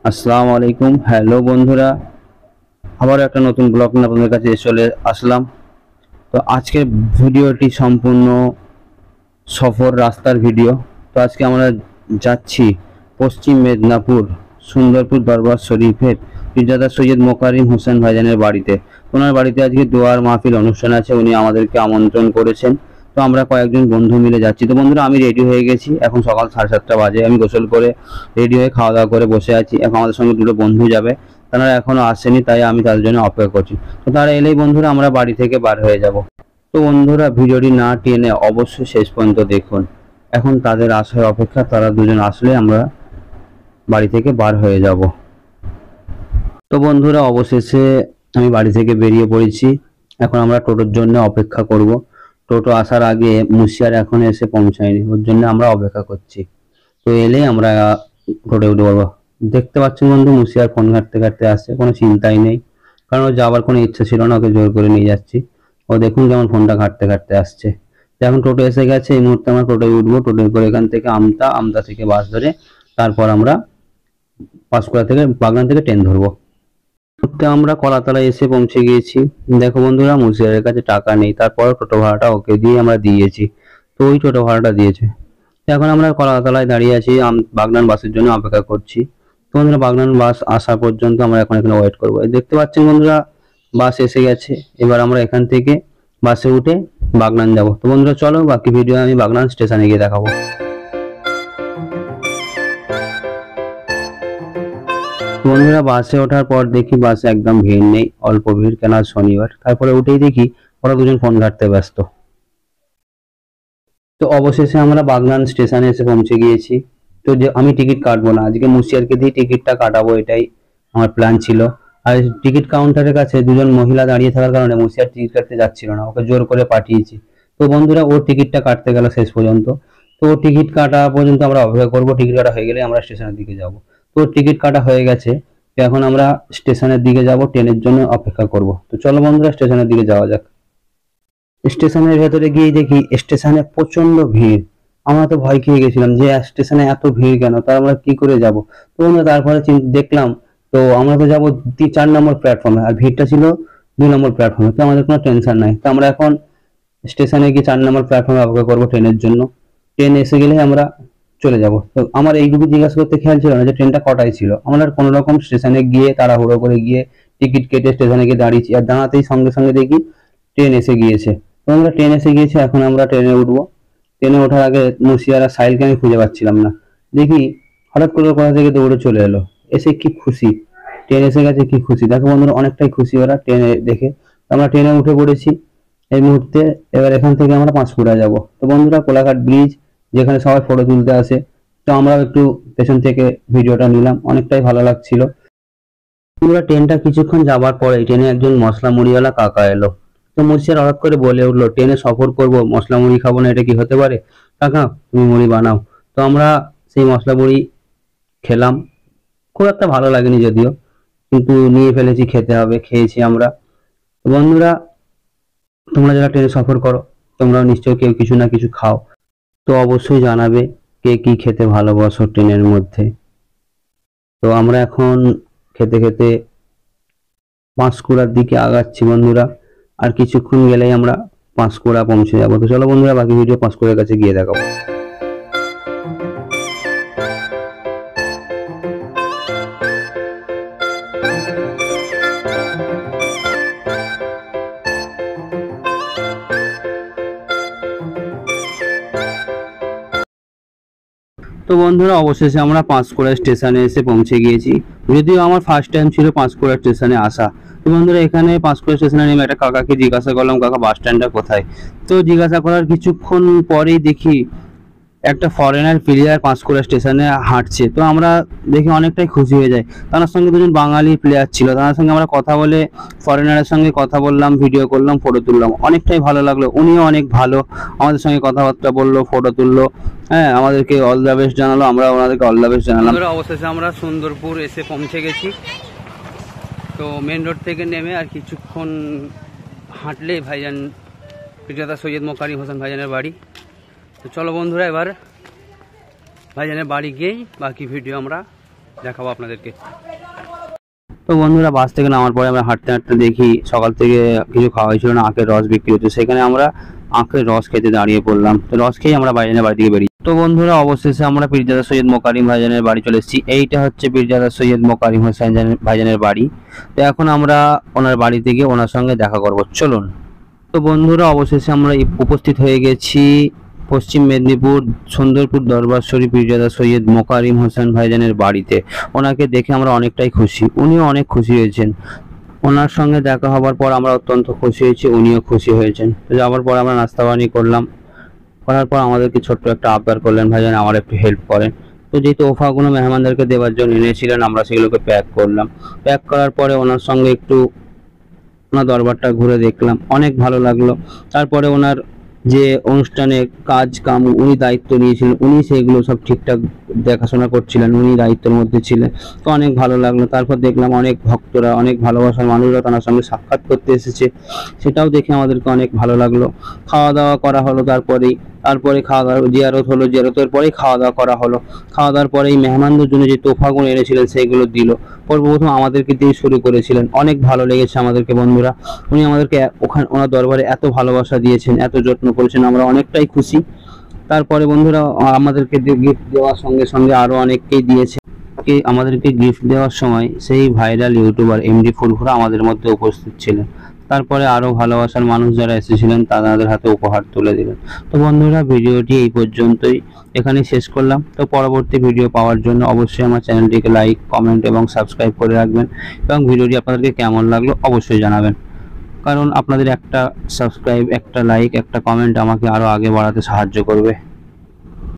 আসসালামু আলাইকুম। হ্যালো বন্ধুরা, আবার একটা নতুন ব্লগ নিয়ে আপনাদের কাছে চলে আসলাম। তো আজকের ভিডিওটি সম্পূর্ণ সফর রাস্তার ভিডিও। তো আজকে আমরা যাচ্ছি পশ্চিম মেদিনীপুর সুন্দরপুর দরবার শরীফের পীরজাদা সৈয়দ মোকারিম হোসেন ভাইজানের বাড়িতে। ওনার বাড়িতে আজকে দোয়ার মাহফিল অনুষ্ঠান আছে, উনি আমাদেরকে আমন্ত্রণ করেছেন। তো আমরা কয়েকজন বন্ধু মিলে যাচ্ছি। তো বন্ধুরা, আমি রেডি হয়ে গেছি, এখন সকাল 7:30 বাজে। আমি গোসল করে রেডি হয়ে খাওয়া দাওয়া করে বসে আছি। এখন আমাদের সঙ্গে দুটো বন্ধু যাবে, তারা এখনো আসেনি, তাই আমি তাদের জন্য অপেক্ষা করছি। তো তারা এলেই বন্ধুরা আমরা বাড়ি থেকে বার হয়ে যাব। তো বন্ধুরা, ভিডিওটি না টেনে অবশ্যই শেষ পর্যন্ত দেখুন। এখন তাদের আসার অপেক্ষা, তারা দুজন আসলে আমরা বাড়ি থেকে বার হয়ে যাব। তো বন্ধুরা, অবশেষে আমি বাড়ি থেকে বেরিয়ে পড়েছি। এখন আমরা টোটোর জন্য অপেক্ষা করব। টোটো আসার আগে মুশিয়ার এখন এসে পৌঁছায়নি, ওর জন্য আমরা অপেক্ষা করছি। তো এলে আমরা টোটো উঠে পড়বো। দেখতে পাচ্ছেন বন্ধু, মুশিয়ার ফোন ঘাটতে ঘাটতে আসছে, কোনো চিন্তাই নেই, কারণ ওর যাওয়ার কোনো ইচ্ছা ছিল না, ওকে জোর করে নিয়ে যাচ্ছি। ও দেখুন কেমন ফোনটা ঘাটতে ঘাটতে আসছে। তো এখন টোটো এসে গেছে, এই মুহূর্তে আমরা টোটোয় উঠবো। টোটোয় করে এখান থেকে আমতা থেকে বাস ধরে তারপর আমরা পাঁশকুড়া থেকে বাগনান থেকে ট্রেন ধরবো। মুহূর্তে আমরা কলাতলায় এসে পৌঁছে গিয়েছি। দেখো বন্ধুরা, মুশিয়ারের কাছে টাকা নেই, তারপর টোটো ভাড়াটা ওকে দিয়ে আমরা দিয়েছি। তো ওই টোটো ভাড়াটা দিয়েছে। এখন আমরা কলাতলায় দাঁড়িয়ে আছি, বাগনান বাসের জন্য অপেক্ষা করছি। তো বন্ধুরা, বাগনান বাস আসা পর্যন্ত আমরা এখন এখানে ওয়েট করবো। দেখতে পাচ্ছেন বন্ধুরা, বাস এসে গেছে। এবার আমরা এখান থেকে বাসে উঠে বাগনান যাব। তো বন্ধুরা চলো, বাকি ভিডিও আমি বাগনান স্টেশনে গিয়ে দেখাবো। বন্ধুরা, বাসে ওঠার পর দেখি বাসে একদম ভিড় নেই, অল্প ভিড়, কেন আজ শনিবার। তারপরে উঠেই দেখি ওরা দুজন ফোন ঘাঁটতে ব্যস্ত। তো অবশেষে আমরা বাগনান স্টেশনে এসে পৌঁছে গিয়েছি। তো যে আমি টিকিট কাটবো না, আজকে মুশিয়ারকে দিয়ে টিকিটটা কাটাবো, এটাই আমার প্ল্যান ছিল। আর টিকিট কাউন্টারের কাছে দুজন মহিলা দাঁড়িয়ে থাকার কারণে মুশিয়ার টিকিট কাটতে যাচ্ছিল না, ওকে জোর করে পাঠিয়েছি। তো বন্ধুরা, ওর টিকিটটা কাটতে গেল শেষ পর্যন্ত। তো ওর টিকিট কাটা পর্যন্ত আমরা অপেক্ষা করবো। টিকিট কাটা হয়ে গেলে আমরা স্টেশনের দিকে যাব। তো ওর টিকিট কাটা হয়ে গেছে। তো এখন আমরা স্টেশনের দিকে যাব, ট্রেনের জন্য অপেক্ষা করব। তো চলো বন্ধুরা, স্টেশনের দিকে যাওয়া যাক। স্টেশনের ভেতরে গিয়ে দেখি স্টেশনে প্রচন্ড ভিড়। আমরা তো ভয় খেয়ে গেছিলাম যে স্টেশনে এত ভিড় কেন, তার আমরা কি করে যাব। তো আমরা তারপরে দেখলাম, তো আমরা তো যাবো 4 নম্বর প্ল্যাটফর্মে, আর ভিড়টা ছিল 2 নম্বর প্ল্যাটফর্মে। তো আমাদের কোনো টেনশন নাই। তো আমরা এখন স্টেশনে গিয়ে 4 নম্বর প্ল্যাটফর্মে অপেক্ষা করবো ট্রেনের জন্য। ট্রেন এসে গেলে আমরা চলে যাব। তো আমার এইটুকু জিজ্ঞাসা করতে খেয়াল ছিল না যে ট্রেনটা কটায় ছিল। আমরা কোনো রকম স্টেশনে গিয়ে তাড়াহুড়ো করে গিয়ে টিকিট কেটে স্টেশনে গিয়ে দাঁড়িয়েছি, আর দাঁড়াতেই সঙ্গে সঙ্গে দেখি ট্রেন এসে গিয়েছে। তো আমরা ট্রেন এসে গিয়েছে, এখন আমরা ট্রেনে উঠবো। ট্রেনে ওঠার আগে মুশিয়ার আর সাহিলকে আমি খুঁজে পাচ্ছিলাম না। দেখি হঠাৎ করে কোথা থেকে দৌড়ে চলে এলো, এসে কি খুশি, ট্রেন এসে গেছে, কি খুশি। দেখো বন্ধুরা, অনেকটাই খুশি ওরা ট্রেনে দেখে। আমরা ট্রেনে উঠে পড়েছি এই মুহূর্তে। এবার এখান থেকে আমরা পাঁশকুড়া যাব। তো বন্ধুরা, কোলাঘাট ব্রিজ, যেখানে সবাই ফটো তুলতে আসে, তো আমরাও একটু পেছন থেকে ভিডিওটা নিলাম, অনেকটাই ভালো লাগছিল। বন্ধুরা, ট্রেনটা কিছুক্ষণ যাবার পরে ট্রেনে একজন মশলা মুড়িওয়ালা কাকা এলো। তো মুর্শিদ হঠাৎ করে বলে উঠলো, ট্রেনে সফর করব, মশলা মুড়ি খাবো না, এটা কি হতে পারে? কাকা তুমি মুড়ি বানাও। তো আমরা সেই মশলা মুড়ি খেলাম। খুব একটা ভালো লাগেনি যদিও, কিন্তু নিয়ে ফেলেছি, খেতে হবে, খেয়েছি আমরা। তো বন্ধুরা, তোমরা যারা ট্রেনে সফর করো, তোমরাও নিশ্চয়ই কেউ কিছু না কিছু খাও। তো অবশ্যই জানাবে কে কি খেতে ভালোবাসো ট্রেনের মধ্যে। তো আমরা এখন খেতে খেতে পাঁশকুড়ার দিকে আগাচ্ছি বন্ধুরা। আর কিছুক্ষণ গেলেই আমরা পাঁশকুড়া পৌঁছে যাবো। তো চলো বন্ধুরা, বাকি ভিডিও পাঁশকুড়ার কাছে গিয়ে দেখাবো। তো বন্ধুরা, অবশেষে আমরা পাঁশকুড়া স্টেশনে এসে পৌঁছে গিয়েছি। যদিও আমার ফার্স্ট টাইম ছিল পাঁশকুড়া স্টেশনে আসা। তো বন্ধুরা, এখানে পাঁশকুড়া স্টেশনে নেমে একটা কাকাকে জিজ্ঞাসা করলাম, কাকা বাস স্ট্যান্ডটা কোথায়? তো জিজ্ঞাসা করার কিছুক্ষণ পরেই দেখি একটা ফরেনার প্লেয়ার পাঁশকুড়া স্টেশনে হাঁটছে। তো আমরা দেখে অনেকটাই খুশি হয়ে যাই। তার সঙ্গে দুজন বাঙালি প্লেয়ার ছিল, তার সঙ্গে আমরা কথা বলে, ফরেনারের সঙ্গে কথা বললাম, ভিডিও করলাম, ফটো তুললাম, অনেকটাই ভালো লাগলো। উনিও অনেক ভালো, আমাদের সঙ্গে কথাবার্তা বললো, ফটো তুললো, হ্যাঁ, আমাদেরকে অল দ্য বেস্ট জানালো, আমরা ওনাদেরকে অল দ্য বেস্ট জানালাম। অবশেষে আমরা সুন্দরপুর এসে পৌঁছে গেছি। তো মেন রোড থেকে নেমে আর কিছুক্ষণ হাঁটলেই ভাইজান পীরজাদা সৈয়দ মোকারিম হোসেন ভাইজানের বাড়ি। তো চলো বন্ধুরা, এবার ভাইজানের বাড়ি গিয়েই বাকি ভিডিও আমরা দেখাবো আপনাদেরকে। তো বন্ধুরা বাস থেকে নামার পরে আমরা হাঁটতে হাঁটতে দেখি সকাল থেকে কিছু খাওয়া হয়েছিল না, আখের রস বিক্রি হতো, সেখানে আমরা আখের রস খেতে দাঁড়িয়ে পড়লাম। তো রস খেয়ে আমরা ভাইজানের বাড়ি থেকে বেরিয়ে। তো বন্ধুরা অবশেষে আমরা পীরজাদা সৈয়দ মোকারিম ভাইজানের বাড়ি চলে এসেছি। এইটা হচ্ছে পীরজাদা সৈয়দ মোকারিম হোসেন ভাইজানের বাড়ি। তো এখন আমরা ওনার বাড়িতে গিয়ে ওনার সঙ্গে দেখা করব, চলুন। তো বন্ধুরা অবশেষে আমরা উপস্থিত হয়ে গেছি পশ্চিম মেদিনীপুর সুন্দরপুর দরবার শরীফ পীরজাদা সৈয়দ মোকারিম হোসেন ভাইজানের বাড়িতে। ওনাকে দেখে আমরা অনেকটাই খুশি, উনিও অনেক খুশি হয়েছেন। ওনার সঙ্গে দেখা হবার পর আমরা অত্যন্ত খুশি হয়েছি, উনিও খুশি হয়েছেন। তো যাওয়ার পর আমরা নাস্তা পানি করলাম, করার পর আমাদেরকে ছোট্ট একটা আবদার করলেন, ভাইজান আমার একটু হেল্প করেন। তো যেহেতু তোফাগুলো মেহমানদেরকে দেওয়ার জন্য এনেছিলেন, আমরা সেগুলোকে প্যাক করলাম। প্যাক করার পরে ওনার সঙ্গে একটু ওনার দরবারটা ঘুরে দেখলাম, অনেক ভালো লাগলো। তারপরে ওনার যে অনুষ্ঠানে কাজ কাম উনি দায়িত্ব নিয়েছিলেন, উনি সেগুলো সব ঠিকঠাক দেখাশোনা করছিলেন, উনি দায়িত্বের মধ্যে ছিলেন। তো অনেক ভালো লাগলো। তারপর দেখলাম অনেক ভক্তরা, অনেক ভালোবাসার মানুষরা তার সঙ্গে সাক্ষাৎ করতে এসেছে, সেটাও দেখে আমাদেরকে অনেক ভালো লাগলো। খাওয়া দাওয়া করা হলো, তারপরে খাওয়া দাওয়া জিয়ারত হলো, জিয়ারতের পরেই খাওয়া দাওয়া করা হলো। খাওয়া দাওয়ার পরেই মেহমানদের জন্য যে তোফাগুলো এনেছিলেন সেগুলো দিল। সর্বপ্রথম আমাদেরকে দিয়ে শুরু করেছিলেন, অনেক ভালো লেগেছে আমাদেরকে বন্ধুরা। উনি আমাদেরকে ওখানে ওনার দরবারে এত ভালোবাসা দিয়েছেন, এত যত্ন করেছেন, আমরা অনেকটাই খুশি। তারপরে বন্ধুরা আমাদেরকে গিফট দেওয়ার সঙ্গে সঙ্গে আরো অনেককেই দিয়েছে। আমাদেরকে গিফট দেওয়ার সময় সেই ভাইরাল ইউটিউবার এমডি ফুরফুরা আমাদের মধ্যে উপস্থিত ছিলেন। তারপরে আরো ভালোবাসার মানুষ যারা এসেছিলেন তাদের হাতে উপহার তুলে দিলেন। তো বন্ধুরা ভিডিওটি এই পর্যন্তই, এখানে শেষ করলাম। তো পরবর্তী ভিডিও পাওয়ার জন্য অবশ্যই আমার চ্যানেলটিকে লাইক, কমেন্ট এবং সাবস্ক্রাইব করে রাখবেন, এবং ভিডিওটি আপনাদেরকে কেমন লাগলো অবশ্যই জানাবেন, কারণ আপনাদের একটা সাবস্ক্রাইব, একটা লাইক, একটা কমেন্ট আমাকে আরো আগে বাড়াতে সাহায্য করবে।